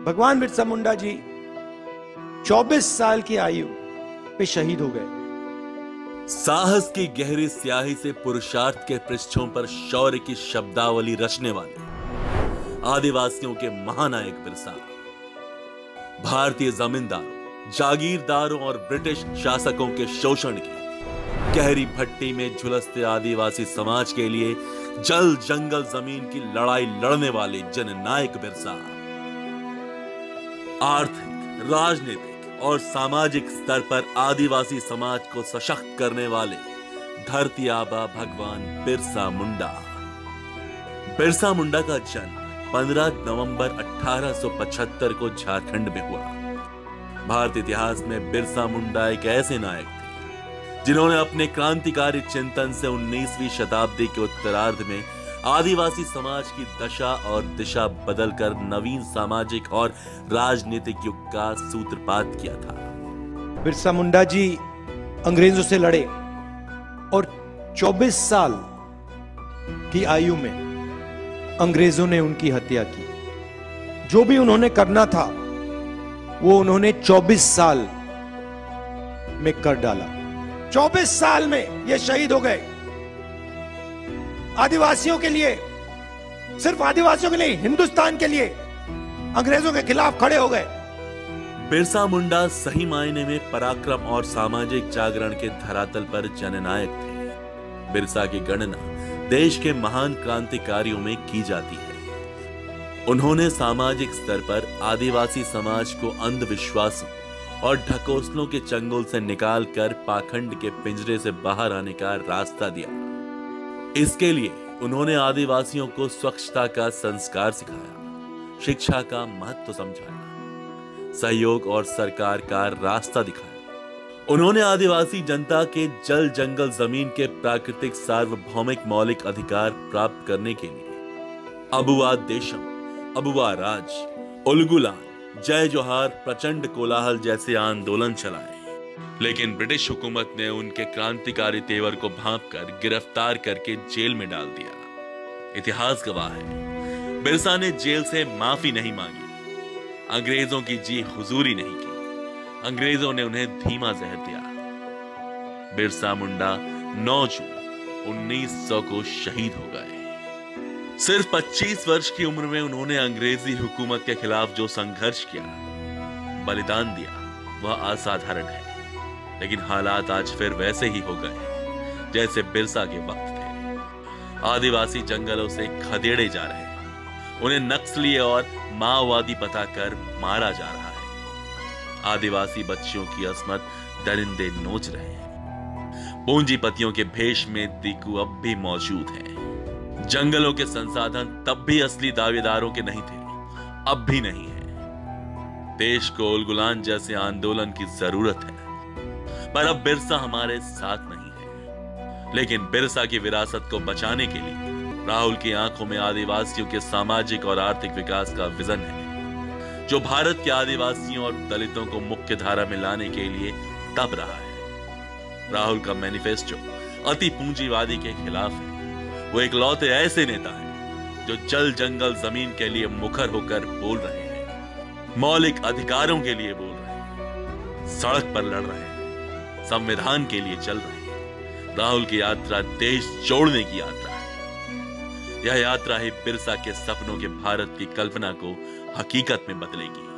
भगवान बिरसा मुंडा जी 24 साल की आयु पे शहीद हो गए। साहस की गहरी स्याही से पुरुषार्थ के पृष्ठों पर शौर्य की शब्दावली रचने वाले आदिवासियों के महानायक बिरसा भारतीय जमींदारों, जागीरदारों और ब्रिटिश शासकों के शोषण की गहरी भट्टी में झुलसते आदिवासी समाज के लिए जल जंगल जमीन की लड़ाई लड़ने वाले जननायक बिरसा आर्थिक, राजनीतिक और सामाजिक स्तर पर आदिवासी समाज को सशक्त करने वाले धरती आबा भगवान बिरसा मुंडा। बिरसा मुंडा का जन्म 15 नवंबर 1875 को झारखंड में हुआ। भारतीय इतिहास में बिरसा मुंडा एक ऐसे नायक थे जिन्होंने अपने क्रांतिकारी चिंतन से 19वीं शताब्दी के उत्तरार्ध में आदिवासी समाज की दशा और दिशा बदलकर नवीन सामाजिक और राजनीतिक युग का सूत्रपात किया था। बिरसा मुंडा जी अंग्रेजों से लड़े और 24 साल की आयु में अंग्रेजों ने उनकी हत्या की। जो भी उन्होंने करना था वो उन्होंने 24 साल में कर डाला। 24 साल में ये शहीद हो गए। आदिवासियों के लिए, सिर्फ आदिवासियों के लिए, हिंदुस्तान के लिए अंग्रेजों के खिलाफ खड़े हो गए। बिरसा मुंडा सही मायने में पराक्रम और सामाजिक जागरण के धरातल पर जननायक थे। बिरसा की गणना देश के महान क्रांतिकारियों में की जाती है। उन्होंने सामाजिक स्तर पर आदिवासी समाज को अंधविश्वासों और ढकोसलों के चंगुल से निकालकर पाखंड के पिंजरे से बाहर आने का रास्ता दिया। इसके लिए उन्होंने आदिवासियों को स्वच्छता का संस्कार सिखाया, शिक्षा का महत्व समझाया, सहयोग और सरकार का रास्ता दिखाया। उन्होंने आदिवासी जनता के जल जंगल जमीन के प्राकृतिक सार्वभौमिक मौलिक अधिकार प्राप्त करने के लिए अबुआ देशम, अबुआ राज, उलगुलान, जय जोहार, प्रचंड कोलाहल जैसे आंदोलन चलाए। लेकिन ब्रिटिश हुकूमत ने उनके क्रांतिकारी तेवर को भांपकर गिरफ्तार करके जेल में डाल दिया। इतिहास गवाह है, बिरसा ने जेल से माफी नहीं मांगी, अंग्रेजों की जी हुजूरी नहीं की। अंग्रेजों ने उन्हें धीमा जहर दिया। बिरसा मुंडा 9 जून 1900 को शहीद हो गए। सिर्फ 25 वर्ष की उम्र में उन्होंने अंग्रेजी हुकूमत के खिलाफ जो संघर्ष किया, बलिदान दिया, वह असाधारण है। लेकिन हालात आज फिर वैसे ही हो गए जैसे बिरसा के वक्त थे। आदिवासी जंगलों से खदेड़े जा रहे हैं, उन्हें नक्सली और माओवादी बताकर मारा जा रहा है। आदिवासी बच्चियों की अस्मत दरिंदे नोच रहे हैं। पूंजीपतियों के भेष में दीकू अब भी मौजूद हैं। जंगलों के संसाधन तब भी असली दावेदारों के नहीं थे, अब भी नहीं है। देश को उलगुलान जैसे आंदोलन की जरूरत है, पर अब बिरसा हमारे साथ नहीं है। लेकिन बिरसा की विरासत को बचाने के लिए राहुल की आंखों में आदिवासियों के सामाजिक और आर्थिक विकास का विजन है, जो भारत के आदिवासियों और दलितों को मुख्य धारा में लाने के लिए तप रहा है। राहुल का मैनिफेस्टो अति पूंजीवादी के खिलाफ है। वो इकलौते ऐसे नेता हैं जो जल जंगल जमीन के लिए मुखर होकर बोल रहे हैं, मौलिक अधिकारों के लिए बोल रहे हैं, सड़क पर लड़ रहे हैं, संविधान के लिए चल रहे हैं। राहुल की यात्रा देश जोड़ने की यात्रा है। यह यात्रा ही बिरसा के सपनों के भारत की कल्पना को हकीकत में बदलेगी।